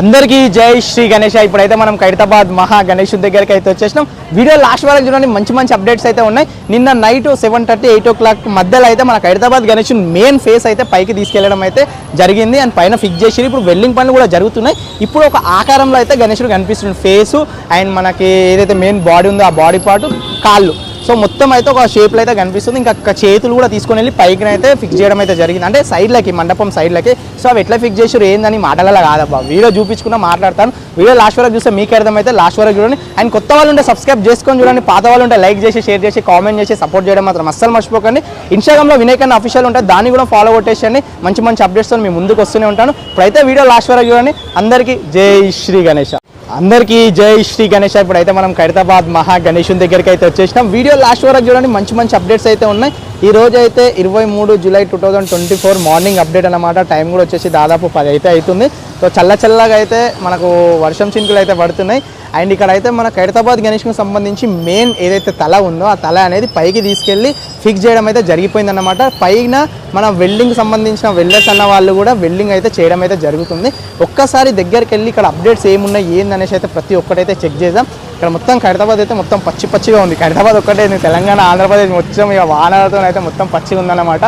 అందరికీ జై శ్రీ గణేష్. ఇప్పుడైతే మనం ఖైరతాబాద్ మహా గణేష్ దగ్గరికి అయితే వచ్చేసినాం. వీడియో లాస్ట్ వరకు చూడండి, మంచి అప్డేట్స్ అయితే ఉన్నాయి. నిన్న నైట్ 7:30 8 o'clock మధ్యలో అయితే మన ఖైరతాబాద్ గణేష్ మెయిన్ ఫేస్ అయితే పైకి తీసుకెళ్లడం అయితే జరిగింది. అండ్ పైన ఫిక్స్ చేసి ఇప్పుడు వెల్డింగ్ పనులు కూడా జరుగుతున్నాయి. ఇప్పుడు ఒక ఆకారంలో అయితే గణేశుడు కనిపిస్తుంది. ఫేసు అండ్ మనకి ఏదైతే మెయిన్ బాడీ ఉందో ఆ బాడీ పార్ట్, కాళ్ళు, సో మొత్తం అయితే ఒక షేప్లో అయితే కనిపిస్తుంది. ఇంకా చేతులు కూడా తీసుకొని వెళ్ళి పైకి అయితే ఫిక్స్ చేయడం అయితే జరిగింది, అంటే సైడ్లకి, మండపం సైడ్లకి. సో అవి ఎట్లా ఫిక్స్ చేసారు ఏందని మాటలలో కాదబ్బా, వీడియో చూపించుకున్నా మాట్లాడతాను. వీడియో లాస్ట్ వరకు చూస్తే మీకు అర్థమైతే లాస్ట్ వరకు చూడండి. అండ్ కొత్త వాళ్ళు ఉంటే సబ్స్క్రైబ్ చేసుకొని చూడండి, పాత వాళ్ళు ఉంటే లైక్ చేసి, షేర్ చేసి, కామెంట్ చేసి సపోర్ట్ చేయడం మాత్రం అస్సలు మర్చిపోకండి. ఇన్స్టాగ్రామ్లో వినయ్ ఖన్నా అఫీషియల్ ఉంటుంది, దాన్ని కూడా ఫాలో కొట్టేసండి. మంచి అప్డేట్స్తో మీ ముందుకు వస్తూనే ఉంటాను. ఇప్పుడైతే వీడియో లాస్ట్ వరకు చూడండి. అందరికీ జై శ్రీ గణేష. అందరికీ జై శ్రీ గణేష్. ఇప్పుడైతే మనం ఖైరతాబాద్ మహా గణేష్ దగ్గరికి అయితే వచ్చేసినాం. వీడియో లాస్ట్ వరకు చూడండి, మంచి అప్డేట్స్ అయితే ఉన్నాయి. ఈ రోజు అయితే 23 జూలై 2024 మార్నింగ్ అప్డేట్ అన్నమాట. టైం కూడా వచ్చేసి దాదాపు 10 అయితే అవుతుంది. సో చల్లగా అయితే మనకు వర్షం చినుకులు అయితే పడుతున్నాయి. అండ్ ఇక్కడ అయితే మన ఖైరతాబాద్ గణేష్కి సంబంధించి మెయిన్ ఏదైతే తల ఉందో ఆ తల అనేది పైకి తీసుకెళ్ళి ఫిక్స్ చేయడం అయితే జరిగిపోయిందన్నమాట. పైన మన వెల్డింగ్ సంబంధించిన వెల్డర్స్ అన్న వాళ్ళు కూడా వెల్డింగ్ అయితే చేయడం అయితే జరుగుతుంది. ఒక్కసారి దగ్గరికి వెళ్ళి ఇక్కడ అప్డేట్స్ ఏమున్నాయి ఏందనేసి అయితే ప్రతి ఒక్కటైతే చెక్ చేద్దాం. ఇక్కడ మొత్తం ఖైరతాబాద్ అయితే మొత్తం పచ్చిగా ఉంది. ఖైరతాబాద్ ఒక్కటే, తెలంగాణ ఆంధ్రప్రదేశ్ మొత్తం ఇక వానలతో అయితే మొత్తం పచ్చిగా ఉందన్నమాట.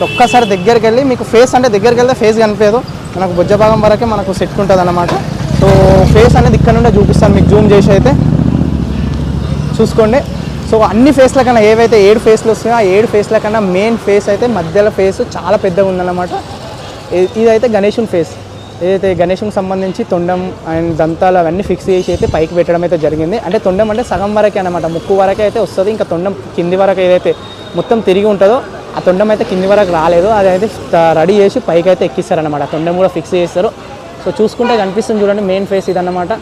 ఒక్కసారి దగ్గరికి వెళ్ళి మీకు ఫేస్, అంటే దగ్గరికి వెళ్తే ఫేస్ కనిపించదు, మనకు బొజ్జ భాగం వరకే మనకు సెట్ ఉంటుంది అన్నమాట. సో ఫేస్ అనేది ఇక్కడ నుండే చూపిస్తాను మీకు, జూమ్ చేసి అయితే చూసుకోండి. సో అన్ని ఫేస్ల కన్నా ఏవైతే 7 ఫేస్లు వస్తున్నాయో ఆ 7 ఫేస్ల కన్నా మెయిన్ ఫేస్ అయితే మధ్యలో ఫేస్ చాలా పెద్దగా ఉందన్నమాట. ఇదైతే గణేశుని ఫేస్, ఏదైతే గణేశునికి సంబంధించి తొండం అండ్ దంతాలు అవన్నీ ఫిక్స్ చేసి అయితే పైకి పెట్టడం అయితే జరిగింది. అంటే తొండం అంటే సగం వరకే అనమాట, ముక్కు వరకే అయితే వస్తుంది. ఇంకా తొండం కింది వరకు ఏదైతే మొత్తం తిరిగి ఉంటుందో ఆ తొండం అయితే కింది వరకు రాలేదు, అది అయితే రెడీ చేసి పైకి అయితే ఎక్కిస్తారనమాట. తొండం కూడా ఫిక్స్ చేస్తారు. సో చూసుకుంటే కనిపిస్తుంది చూడండి, మెయిన్ ఫేస్ ఇదన్నమాట.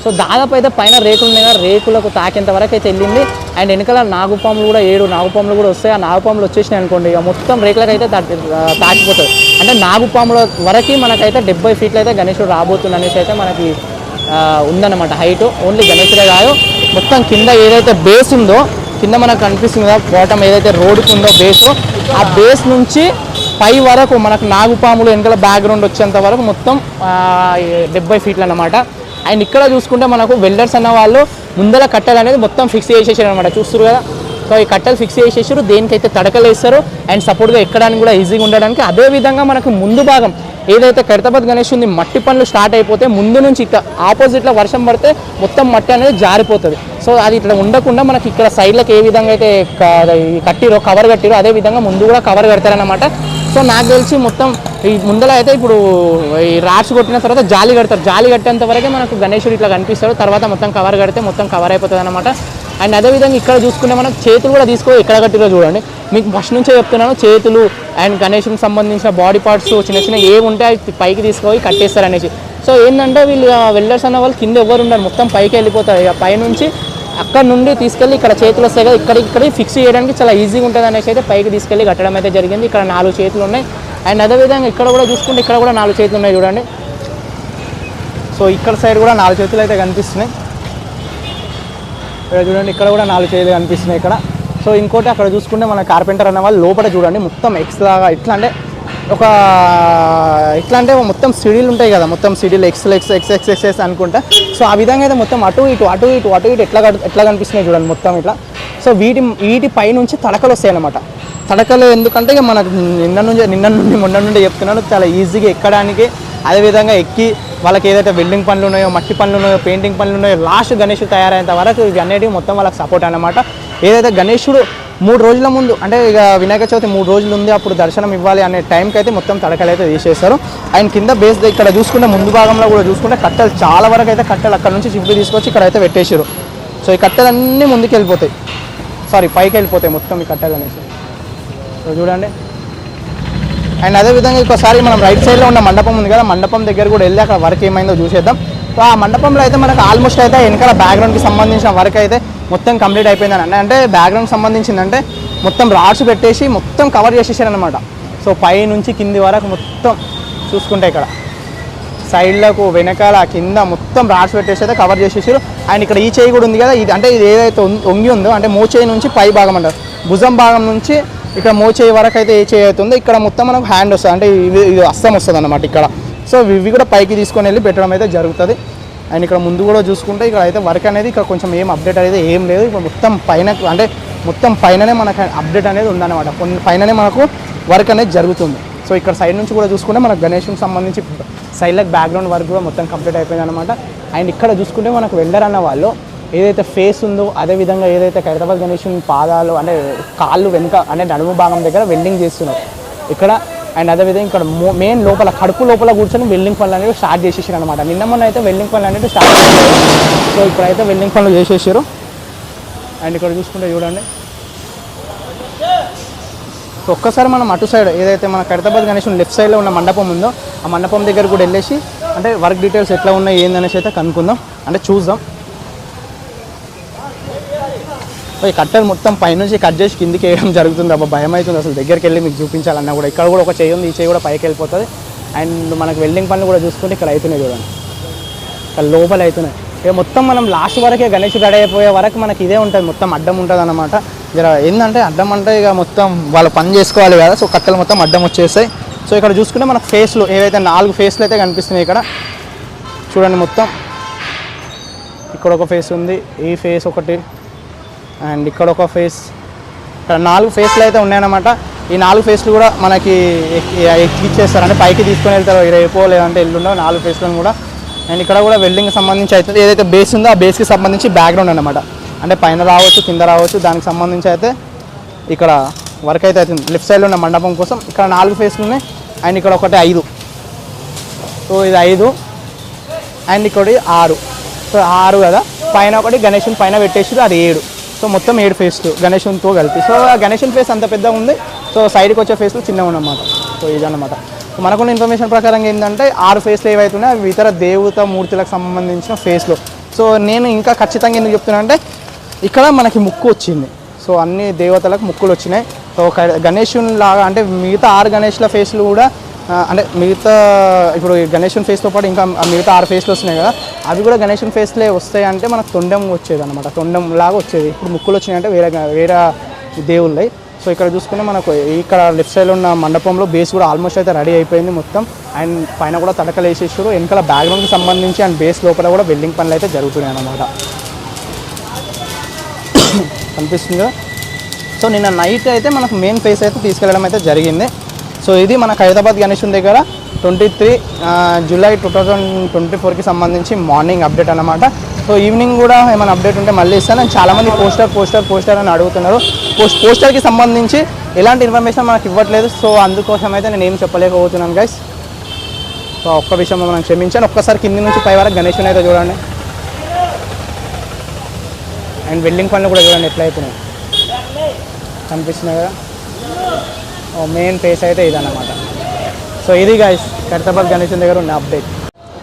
సో దాదాపు అయితే పైన రేకులు ఉన్నాయి కదా, రేకులకు తాకేంత వరకు అయితే వెళ్ళింది. అండ్ వెనకాల నాగుపాములు కూడా 7 నాగుపాములు కూడా వస్తాయి. ఆ నాగుపాములు వచ్చేసినాయి అనుకోండి, ఇక మొత్తం రేకులకు అయితే తాకిపోతుంది. అంటే నాగుపాముల వరకు మనకైతే 70 ఫీట్లు అయితే గణేశుడు రాబోతుంది అనేసి అయితే మనకి ఉందన్నమాట హైట్. ఓన్లీ గణేశుడే కాదు, మొత్తం కింద ఏదైతే బేస్ ఉందో, కింద మనకు కనిపిస్తుంది కదా బాటమ్ ఏదైతే రోడ్డుకు ఉందో బేసు, ఆ బేస్ నుంచి పై వరకు మనకు నాగుపాములు వెనకాల బ్యాక్గ్రౌండ్ వచ్చేంత వరకు మొత్తం 70 ఫీట్లు అన్నమాట. అండ్ ఇక్కడ చూసుకుంటే మనకు వెల్డర్స్ అన్న వాళ్ళు ముందర కట్టెలు అనేది మొత్తం ఫిక్స్ చేసేసారు అనమాట, చూస్తారు కదా. సో ఈ కట్టెలు ఫిక్స్ చేసేసారు, దేనికైతే తడకలు వేస్తారు అండ్ సపోర్ట్గా ఎక్కడానికి కూడా ఈజీగా ఉండడానికి. అదేవిధంగా మనకు ముందు భాగం ఏదైతే ఖైరతాబాద్ గణేష్ ఉంది, మట్టి పనులు స్టార్ట్ అయిపోతే ముందు నుంచి ఇట్లా ఆపోజిట్లో వర్షం పడితే మొత్తం మట్టి అనేది జారిపోతుంది. సో అది ఇట్లా ఉండకుండా మనకి ఇక్కడ సైడ్లకు ఏ విధంగా అయితే కట్టిరో, కవర్ కట్టిరో, అదే విధంగా ముందు కూడా కవర్ కడతారనమాట. సో నాకు తెలిసి మొత్తం ఈ ముందర అయితే ఇప్పుడు ఈ రాడ్స్ కొట్టిన తర్వాత జాలి కడతారు, జాలి కట్టేంత వరకే మనకు గణేశుడు ఇట్లా కనిపిస్తాడు. తర్వాత మొత్తం కవర్ కడితే మొత్తం కవర్ అయిపోతుంది అనమాట. అండ్ అదేవిధంగా ఇక్కడ చూసుకుంటే మనకు చేతులు కూడా తీసుకో ఎక్కడ కట్టిరో చూడండి. మీకు ఫస్ట్ నుంచే చెప్తున్నాను, చేతులు అండ్ గణేశునికి సంబంధించిన బాడీ పార్ట్స్ చిన్న ఏవి ఉంటే అవి పైకి తీసుకొని కట్టేస్తారు అనేసి. సో ఏంటంటే వీళ్ళు వెల్డర్స్ అన్న వాళ్ళు కింద ఎవరు ఉండరు, మొత్తం పైకి వెళ్ళిపోతారు. ఇక పైనుంచి అక్కడ నుండి తీసుకెళ్ళి ఇక్కడ చేతులు వస్తాయి కదా, ఇక్కడ ఫిక్స్ చేయడానికి చాలా ఈజీగా ఉంటుంది అనేసి అయితే పైకి తీసుకెళ్ళి కట్టడం అయితే జరిగింది. ఇక్కడ 4 చేతులు ఉన్నాయి. అండ్ అదేవిధంగా ఇక్కడ కూడా చూసుకుంటే ఇక్కడ కూడా 4 చేతులు ఉన్నాయి చూడండి. సో ఇక్కడ సైడ్ కూడా 4 చేతులు అయితే కనిపిస్తున్నాయి. ఇక్కడ చూడండి, ఇక్కడ కూడా 4 చేతులు కనిపిస్తున్నాయి ఇక్కడ. సో ఇంకోటి అక్కడ చూసుకుంటే మన కార్పెంటర్ అన్న వాళ్ళు లోపల చూడండి, మొత్తం ఎక్స్ లాగా ఇట్లా అంటే ఒక ఇట్లా అంటే మొత్తం సిడీలు ఉంటాయి కదా, మొత్తం సిడీలు ఎక్స్ అనుకుంటా. సో ఆ విధంగా అయితే మొత్తం అటు ఇటు ఎట్లా కనిపిస్తున్నాయి చూడండి మొత్తం ఇట్లా. సో వీటి పై నుంచి తడకలు వస్తాయి అన్నమాట. తడకలు ఎందుకంటే ఇక మనకు మొన్న నుండి చెప్తున్నాను, చాలా ఈజీగా ఎక్కడానికి. అదేవిధంగా ఎక్కి వాళ్ళకి ఏదైతే వెల్డింగ్ పనులు ఉన్నాయో, మట్టి పనులు ఉన్నాయో, పెయింటింగ్ పనులు ఉన్నాయో, లాస్ట్ గణేశుడు తయారయ్యేంత వరకు ఇవి అన్నిటికీ మొత్తం వాళ్ళకి సపోర్ట్ అన్నమాట. ఏదైతే గణేశుడు 3 రోజుల ముందు, అంటే ఇక వినాయక చవితి 3 రోజులు ఉంది, అప్పుడు దర్శనం ఇవ్వాలి అనే టైంకి అయితే మొత్తం తడకలు అయితే తీసేస్తారు. అండ్ కింద బేస్ ఇక్కడ చూసుకుంటే ముందు భాగంలో కూడా చూసుకుంటే కట్టెలు చాలా వరకు అయితే కట్టెలు అక్కడ నుంచి షిఫ్ట్ తీసుకొచ్చి ఇక్కడ అయితే పెట్టేసారు. సో ఈ కట్టెలన్నీ ముందుకు వెళ్ళిపోతాయి, పైకి వెళ్ళిపోతాయి మొత్తం ఈ కట్టెలు అనేసి. సో చూడండి. అండ్ అదేవిధంగా ఒకసారి మనం రైట్ సైడ్లో ఉన్న మండపం ఉంది కదా, మండపం దగ్గర కూడా వెళ్ళి అక్కడ వర్క్ ఏమైందో చూసేద్దాం. సో ఆ మండపంలో అయితే మనకు ఆల్మోస్ట్ అయితే వెనకాల బ్యాక్గ్రౌండ్కి సంబంధించిన వర్క్ అయితే మొత్తం కంప్లీట్ అయిపోయిందని, అంటే బ్యాక్గ్రౌండ్ సంబంధించిందంటే మొత్తం రాడ్స్ పెట్టేసి మొత్తం కవర్ చేసేసారనమాట. సో పై నుంచి కింది వరకు మొత్తం చూసుకుంటే ఇక్కడ సైడ్లకు వెనకాల కింద మొత్తం రాడ్స్ పెట్టేసి అయితే కవర్ చేసేసారు. అండ్ ఇక్కడ ఈ చేయి కూడా ఉంది కదా, ఇది అంటే ఇది ఏదైతే వంగి ఉందో, అంటే మోచేయి నుంచి పై భాగం అంటారు, భుజం భాగం నుంచి ఇక్కడ మోచేయి వరకు అయితే ఏ చేయి అవుతుందో ఇక్కడ మొత్తం మనకు హ్యాండ్ వస్తుంది, అంటే ఇది అస్సం వస్తుంది అన్నమాట. ఇక్కడ సో ఇవి కూడా పైకి తీసుకొని వెళ్ళి పెట్టడం అయితే జరుగుతుంది. అండ్ ఇక్కడ ముందు కూడా చూసుకుంటే ఇక్కడ అయితే వర్క్ అనేది ఇక్కడ కొంచెం ఏం అప్డేట్ అనేది ఏం లేదు. ఇప్పుడు మొత్తం పైన అంటే మొత్తం పైననే మనకు అప్డేట్ అనేది ఉందన్నమాట. కొన్ని పైననే మనకు వర్క్ అనేది జరుగుతుంది. సో ఇక్కడ సైడ్ నుంచి కూడా చూసుకుంటే మనకు గణేష్కి సంబంధించి సైడ్లకు బ్యాక్గ్రౌండ్ వర్క్ కూడా మొత్తం కంప్లీట్ అయిపోయింది అనమాట. అండ్ ఇక్కడ చూసుకుంటే మనకు వెల్డర్ అన్న వాళ్ళు ఏదైతే ఫేస్ ఉందో అదేవిధంగా ఏదైతే ఖైరతాబాద్ గణేషుని పాదాలు అంటే కాళ్ళు వెనుక అంటే నడుము భాగం దగ్గర వెల్డింగ్ చేస్తున్నారు ఇక్కడ. అండ్ అదేవిధంగా ఇక్కడ మెయిన్ లోపల కడుపు లోపల కూర్చొని వెల్డింగ్ పనులు అనేవి స్టార్ట్ చేసేసారు అనమాట. నిన్న మొన్న అయితే వెల్డింగ్ పనులు అనేవి స్టార్ట్ చేశారు. సో ఇప్పుడైతే వెల్డింగ్ పనులు చేసేసారు. అండ్ ఇక్కడ చూసుకుంటే చూడండి, సో ఒక్కసారి మనం అటు సైడ్ ఏదైతే మన ఖైరతాబాద్ గణేషుని లెఫ్ట్ సైడ్లో ఉన్న మండపం ఉందో ఆ మండపం దగ్గర కూడా వెళ్ళేసి అంటే వర్క్ డీటెయిల్స్ ఎట్లా ఉన్నాయి ఏందనేసి అయితే కనుక్కుందాం, అంటే చూద్దాం. ఈ కట్టర్ మొత్తం పైనుంచి కట్ చేసి కిందికి వేయడం జరుగుతుంది. అబ్బా భయం అవుతుంది అసలు దగ్గరికి వెళ్ళి మీకు చూపించాలన్నా కూడా. ఇక్కడ కూడా ఒక చేయి ఉంది, ఈ చేయి కూడా పైకి వెళ్ళిపోతుంది. అండ్ మనకు వెల్డింగ్ పనులు కూడా చూసుకుంటే ఇక్కడ అవుతున్నాయి చూడండి, ఇక్కడ లోపల అవుతున్నాయి. ఇక మొత్తం మనం లాస్ట్ వరకే గణేష్ రెడీ అయిపోయే వరకు మనకి ఇదే ఉంటుంది, మొత్తం అడ్డం ఉంటుంది అన్నమాట. జర ఏంటంటే అడ్డం అంటే ఇక మొత్తం వాళ్ళు పని చేసుకోవాలి కదా, సో కట్టెలు మొత్తం అడ్డం వచ్చేస్తాయి. సో ఇక్కడ చూసుకుంటే మనకు ఫేస్లు ఏవైతే 4 ఫేస్లు అయితే కనిపిస్తున్నాయి ఇక్కడ చూడండి. మొత్తం ఇక్కడ ఒక ఫేస్ ఉంది, ఈ ఫేస్ ఒకటి, అండ్ ఇక్కడ ఒక ఫేస్, ఇక్కడ 4 ఫేస్లు అయితే ఉన్నాయన్నమాట. ఈ 4 ఫేస్లు కూడా మనకి ఎక్కిచ్చేస్తారు, అంటే పైకి తీసుకొని వెళ్తారు రేపో లేదంటే ఎల్లుండో 4 ఫేస్లను కూడా. అండ్ ఇక్కడ కూడా వెల్డింగ్ సంబంధించి అయితే ఏదైతే బేస్ ఉందో ఆ బేస్కి సంబంధించి బ్యాక్గ్రౌండ్ అనమాట, అంటే పైన రావచ్చు కింద రావచ్చు, దానికి సంబంధించి అయితే ఇక్కడ వర్క్ అయితే అవుతుంది. లెఫ్ట్ సైడ్లో ఉన్న మండపం కోసం ఇక్కడ 4 ఫేస్లు ఉన్నాయి. అండ్ ఇక్కడ ఒకటి 5, సో ఇది 5 అండ్ ఇక్కడ 6, సో 6 కదా. పైన ఒకటి గణేషుని పైన పెట్టేసి అది 7, సో మొత్తం 7 ఫేస్లు గణేషునితో కలిపి. సో ఆ గణేషుని ఫేస్ అంత పెద్దగా ఉంది, సో సైడ్కి వచ్చే ఫేస్లు చిన్నగా ఉన్నమాట. సో ఇదన్నమాట మనకున్న ఇన్ఫర్మేషన్ ప్రకారం ఏంటంటే 6 ఫేస్లు ఏవైతున్నాయి అవి ఇతర దేవత మూర్తులకు సంబంధించిన ఫేస్లు. సో నేను ఇంకా ఖచ్చితంగా ఎందుకు చెప్తున్నా అంటే ఇక్కడ మనకి ముక్కు వచ్చింది, సో అన్ని దేవతలకు ముక్కులు వచ్చినాయి. సో గణేషుని లాగా అంటే మిగతా 6 గణేష్ల ఫేస్లు కూడా అంటే మిగతా ఇప్పుడు గణేషుని ఫేస్తో పాటు ఇంకా మిగతా 6 ఫేస్లు వస్తున్నాయి కదా, అవి కూడా గణేషుని ఫేస్లే వస్తాయి. అంటే మనకు తొండం వచ్చేది అనమాట, తొండం లాగా వచ్చేది. ఇప్పుడు ముక్కులు వచ్చినాయి అంటే వేరే దేవుళ్ళవి. సో ఇక్కడ చూసుకుంటే మనకు ఇక్కడ లెఫ్ట్ సైడ్లో ఉన్న మండపంలో బేస్ కూడా ఆల్మోస్ట్ అయితే రెడీ అయిపోయింది మొత్తం. అండ్ పైన కూడా తడకలు వేసేసారు. వెనకాల బ్యాక్గ్రౌండ్కి సంబంధించి అండ్ బేస్ లోపల కూడా వెల్డింగ్ పనులు అయితే జరుగుతున్నాయి అన్నమాట. కనిపిస్తుంది కదా. సో నిన్న నైట్ అయితే మనకు మెయిన్ ఫేస్ అయితే తీసుకెళ్ళడం అయితే జరిగింది. సో ఇది మన ఖైరతాబాద్ గణేషుని దగ్గర 23 జూలై 2024కి సంబంధించి మార్నింగ్ అప్డేట్ అనమాట. సో ఈవినింగ్ కూడా ఏమైనా అప్డేట్ ఉంటే మళ్ళీ ఇస్తాను. నేను చాలామంది పోస్టర్ అని అడుగుతున్నారు. పోస్టర్కి సంబంధించి ఎలాంటి ఇన్ఫర్మేషన్ మనకు ఇవ్వట్లేదు. సో అందుకోసం అయితే నేను ఏం చెప్పలేకపోతున్నాను గైస్. సో ఒక్క విషయం మనం క్షమించాను. ఒక్కసారి కింది నుంచి పై వరకు గణేషుని అయితే చూడండి. అండ్ వెల్డింగ్ పనులు కూడా చూడండి ఎట్లా అవుతున్నాయి, కనిపిస్తున్నాయి కదా. మెయిన్ ఫేస్ అయితే ఇదన్నమాట. సో ఇది గైస్ ఖైరతాబాద్ గణేషుని దగ్గర ఉన్న అప్డేట్.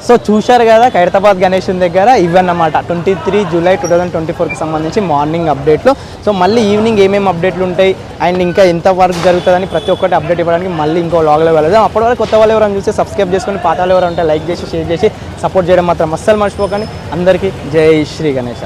సో చూశారు కదా ఖైరతాబాద్ గణేషుని దగ్గర ఇవన్నమాట 23 జూలై 2024కి సంబంధించి మార్నింగ్ అప్డేట్లు. సో మళ్ళీ ఈవినింగ్ ఏమేమి అప్డేట్లు ఉంటాయి అండ్ ఇంకా ఎంత వర్క్ జరుగుతుందని ప్రతి ఒక్కటి అప్డేట్ ఇవ్వడానికి మళ్ళీ ఇంకో లాగ్లో వెళ్దాం. అప్పటి వరకు కొత్త వాళ్ళు ఎవరైనా చూస్తే సబ్స్క్రైబ్ చేసుకొని, పాత వాళ్ళు ఎవరైనా ఉంటే లైక్ చేసి షేర్ చేసి సపోర్ట్ చేయడం మాత్రం అస్సలు మర్చిపోకండి. అందరికీ జై శ్రీ గణేష.